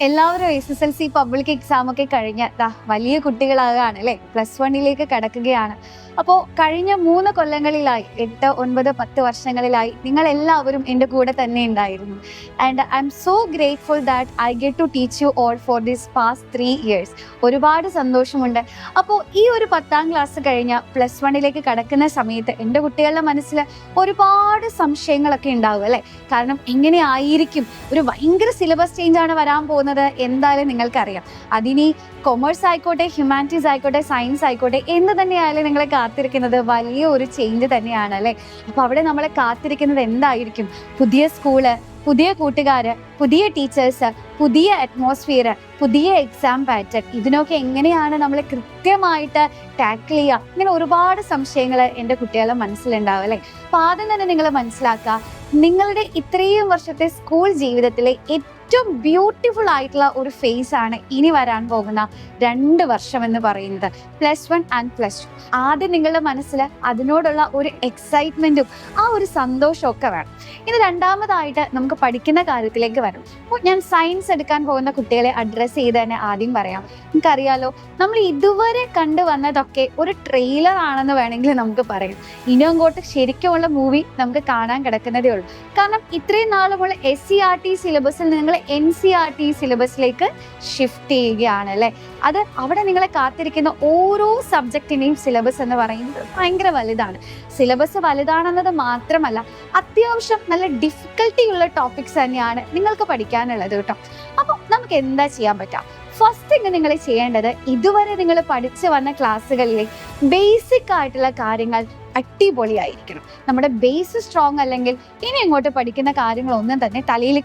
എല്ലാവരും SSLC public exam ഒക്കെ കഴിഞ്ഞ് വലിയ കുട്ടികളാകാണ് അല്ലേ, +1 കടക്കുകയാണ്. അപ്പോൾ കഴിഞ്ഞ 3 കൊല്ലങ്ങളിലായി 8, 9, 10 വർഷങ്ങളിലായി നിങ്ങൾ എല്ലാവരും എൻ്റെ കൂടെ തന്നെ ഉണ്ടായിരുന്നു. And I am so grateful that I get to teach you all for this past 3 years. ഒരുപാട് സന്തോഷമുണ്ട്. അപ്പോൾ ഈ ഒരു 10ാം ക്ലാസ് കഴിഞ്ഞ് +1 കടക്കുന്ന സമയത്ത് എൻ്റെ കുട്ടികളുടെ മനസ്സിൽ ഒരുപാട് സംശയങ്ങളൊക്കെ ഉണ്ടാവും അല്ലേ. കാരണം എങ്ങനെയായിരിക്കും, ഒരു ഭയങ്കര സിലബസ് ചേഞ്ച് ആണ് വരാൻ പോകുന്നത് എന്തായാലും നിങ്ങൾക്കറിയാം. അതിനി കൊമേഴ്സ് ആയിക്കോട്ടെ, ഹ്യൂമാനിറ്റീസ് ആയിക്കോട്ടെ, സയൻസ് ആയിക്കോട്ടെ, എന്ത് തന്നെയായാലും നിങ്ങളെ കാത്തിരിക്കുന്നത് വലിയ ഒരു ചേഞ്ച് തന്നെയാണ് അല്ലേ. അപ്പോൾ അവിടെ നമ്മളെ കാത്തിരിക്കുന്നത് എന്തായിരിക്കും? പുതിയ സ്കൂള്, പുതിയ കൂട്ടുകാര്, പുതിയ ടീച്ചേഴ്സ്, പുതിയ അറ്റ്മോസ്ഫിയർ, പുതിയ എക്സാം പാറ്റേൺ, ഇതിനൊക്കെ എങ്ങനെയാണ് നമ്മൾ കൃത്യമായിട്ട് ടാക്കിൾ ചെയ്യുക? ഇങ്ങനെ ഒരുപാട് സംശയങ്ങൾ എൻ്റെ കുട്ടികളുടെ മനസ്സിലുണ്ടാവും അല്ലേ. അപ്പോൾ ആദ്യം തന്നെ നിങ്ങൾ മനസ്സിലാക്കുക, നിങ്ങളുടെ ഇത്രയും വർഷത്തെ സ്കൂൾ ജീവിതത്തിലെ ഏറ്റവും ബ്യൂട്ടിഫുൾ ആയിട്ടുള്ള ഒരു ഫേസ് ആണ് ഇനി വരാൻ പോകുന്ന 2 വർഷം എന്ന് പറയുന്നത്, +1 ആൻഡ് +2. ആദ്യം നിങ്ങളുടെ മനസ്സിൽ അതിനോടുള്ള ഒരു എക്സൈറ്റ്മെൻറ്റും ആ ഒരു സന്തോഷവും ഒക്കെ വേണം. ഇനി രണ്ടാമതായിട്ട് നമുക്ക് പഠിക്കുന്ന കാര്യത്തിലേക്ക് വരും. അപ്പോൾ ഞാൻ സയൻസ് എടുക്കാൻ പോകുന്ന കുട്ടികളെ അഡ്രസ്സ് ചെയ്ത് തന്നെ ആദ്യം പറയാം. നിങ്ങൾക്കറിയാലോ, നമ്മൾ ഇതുവരെ കണ്ടു വന്നതൊക്കെ ഒരു ട്രെയിലർ ആണെന്ന് വേണമെങ്കിൽ നമുക്ക് പറയാം. ഇനി അങ്ങോട്ട് ശരിക്കുമുള്ള മൂവി നമുക്ക് കാണാൻ കിടക്കുന്നതേ ഉള്ളൂ. കാരണം ഇത്രയും നാളുകൾ SCERT സിലബസിൽ നിങ്ങൾ NCERT സിലബസിലേക്ക് ഷിഫ്റ്റ് ചെയ്യുകയാണ് അല്ലേ. അത് അവിടെ നിങ്ങളെ കാത്തിരിക്കുന്ന ഓരോ സബ്ജക്റ്റിൻ്റെയും സിലബസ് എന്ന് പറയുന്നത് ഭയങ്കര വലുതാണ്. സിലബസ് വലുതാണെന്നത് മാത്രമല്ല, അത്യാവശ്യം നല്ല ഡിഫിക്കൽട്ടിയുള്ള ടോപ്പിക്സ് തന്നെയാണ് നിങ്ങൾക്ക് പഠിക്കാനുള്ളത് കേട്ടോ. അപ്പോൾ നമുക്ക് എന്താ ചെയ്യാൻ പറ്റുക? ഫസ്റ്റ് തിങ് നിങ്ങൾ ചെയ്യേണ്ടത്, ഇതുവരെ നിങ്ങൾ പഠിച്ചു വന്ന ക്ലാസ്സുകളിലെ ബേസിക് ആയിട്ടുള്ള കാര്യങ്ങൾ അടിപൊളിയായിരിക്കണം. നമ്മുടെ ബേസ് സ്ട്രോങ് അല്ലെങ്കിൽ ഇനി അങ്ങോട്ട് പഠിക്കുന്ന കാര്യങ്ങളൊന്നും തന്നെ തലയിൽ.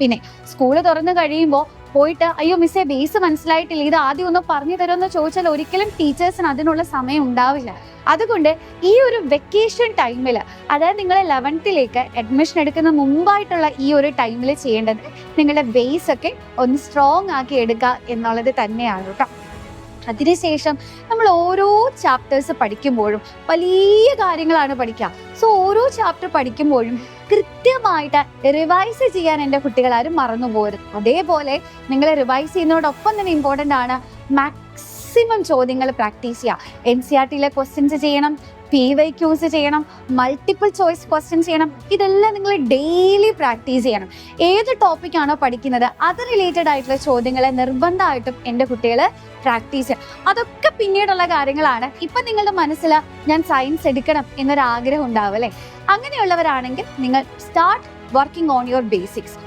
പിന്നെ സ്കൂള് തുറന്നു കഴിയുമ്പോൾ പോയിട്ട് അയ്യോ മിസ്സേ ബേസ് മനസ്സിലായിട്ടില്ല, ഇത് ആദ്യം ഒന്ന് പറഞ്ഞു തരുമെന്ന് ചോദിച്ചാൽ ഒരിക്കലും ടീച്ചേഴ്സിന് അതിനുള്ള സമയം ഉണ്ടാവില്ല. അതുകൊണ്ട് ഈ ഒരു വെക്കേഷൻ ടൈമിൽ, അതായത് നിങ്ങൾ 11th അഡ്മിഷൻ എടുക്കുന്ന മുമ്പായിട്ടുള്ള ഈ ഒരു ടൈമിൽ ചെയ്യേണ്ടത് നിങ്ങളുടെ ബേസ് ഒക്കെ ഒന്ന് സ്ട്രോങ് ആക്കി എടുക്കുക എന്നുള്ളത് തന്നെയാണ് കേട്ടോ. അതിനുശേഷം നമ്മൾ ഓരോ ചാപ്റ്റേഴ്സ് പഠിക്കുമ്പോഴും വലിയ കാര്യങ്ങളാണ് പഠിക്കുക. സോ ഓരോ ചാപ്റ്റർ പഠിക്കുമ്പോഴും കൃത്യമായിട്ട് റിവൈസ് ചെയ്യാൻ എൻ്റെ കുട്ടികളാരും മറന്നു പോകരുത്. അതേപോലെ നിങ്ങൾ റിവൈസ് ചെയ്യുന്നതോടൊപ്പം തന്നെ ഇമ്പോർട്ടൻ്റ് ആണ് മാക്സിമം ചോദ്യങ്ങൾ പ്രാക്ടീസ് ചെയ്യുക. NCERT ക്വസ്റ്റ്യൻസ് ചെയ്യണം, PYQs ചെയ്യണം, മൾട്ടിപ്പിൾ ചോയ്സ് ക്വസ്റ്റ്യൻസ് ചെയ്യണം. ഇതെല്ലാം നിങ്ങൾ ഡെയിലി പ്രാക്ടീസ് ചെയ്യണം. ഏത് ടോപ്പിക്കാണോ പഠിക്കുന്നത് അത് റിലേറ്റഡ് ആയിട്ടുള്ള ചോദ്യങ്ങളെ നിർബന്ധമായിട്ടും എൻ്റെ കുട്ടികൾ പ്രാക്ടീസ് ചെയ്യണം. അതൊക്കെ പിന്നീടുള്ള കാര്യങ്ങളാണ്. ഇപ്പം നിങ്ങളുടെ മനസ്സിൽ ഞാൻ സയൻസ് എടുക്കണം എന്നൊരാഗ്രഹം ഉണ്ടാവും അല്ലേ. അങ്ങനെയുള്ളവരാണെങ്കിൽ നിങ്ങൾ start working on your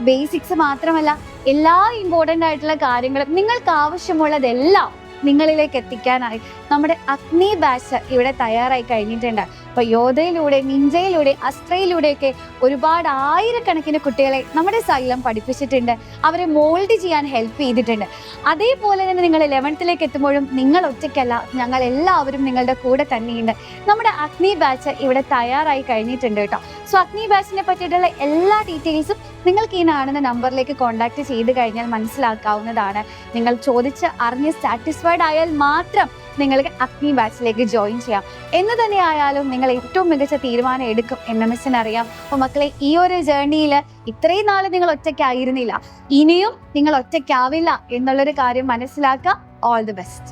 basics മാത്രമല്ല, എല്ലാ ഇമ്പോർട്ടൻ്റ് ആയിട്ടുള്ള കാര്യങ്ങളും നിങ്ങൾക്ക് ആവശ്യമുള്ളതെല്ലാം നിങ്ങളിലേക്ക് എത്തിക്കാനായി നമ്മുടെ അഗ്നി ബാച്ച് ഇവിടെ തയ്യാറായി കഴിഞ്ഞിട്ടുണ്ട്. അപ്പോൾ യോധയിലൂടെ, നിഞ്ചയിലൂടെ, അസ്ത്രയിലൂടെയൊക്കെ ഒരുപാട് ആയിരക്കണക്കിന് കുട്ടികളെ നമ്മുടെ സൈലം പഠിപ്പിച്ചിട്ടുണ്ട്, അവരെ മോൾഡ് ചെയ്യാൻ ഹെൽപ്പ് ചെയ്തിട്ടുണ്ട്. അതേപോലെ തന്നെ നിങ്ങൾ 11th എത്തുമ്പോഴും നിങ്ങൾ ഒറ്റയ്ക്കല്ല, ഞങ്ങൾ എല്ലാവരും നിങ്ങളുടെ കൂടെ തന്നെയുണ്ട്. നമ്മുടെ അഗ്നി ബാച്ച് ഇവിടെ തയ്യാറായി കഴിഞ്ഞിട്ടുണ്ട് കേട്ടോ. സോ അഗ്നി ബാച്ചിനെ പറ്റിയിട്ടുള്ള എല്ലാ ഡീറ്റെയിൽസും നിങ്ങൾക്ക് ഈ കാണുന്ന നമ്പറിലേക്ക് കോൺടാക്ട് ചെയ്ത് കഴിഞ്ഞാൽ മനസ്സിലാക്കാവുന്നതാണ്. നിങ്ങൾ ചോദിച്ച് അറിഞ്ഞ് സാറ്റിസ്ഫൈഡ് ആയാൽ മാത്രം നിങ്ങൾക്ക് അഗ്നി ബാച്ചിലേക്ക് ജോയിൻ ചെയ്യാം. എന്ന് തന്നെ ആയാലും നിങ്ങൾ ഏറ്റവും മികച്ച തീരുമാനം എടുക്കും എന്ന് മിസ്സിനറിയാം. അപ്പോൾ മക്കളെ, ഈ ഒരു ജേർണിയിൽ ഇത്രയും നാൾ നിങ്ങൾ ഒറ്റയ്ക്കായിരുന്നില്ല, ഇനിയും നിങ്ങൾ ഒറ്റയ്ക്കാവില്ല എന്നുള്ളൊരു കാര്യം മനസ്സിലാക്കുക. All the best.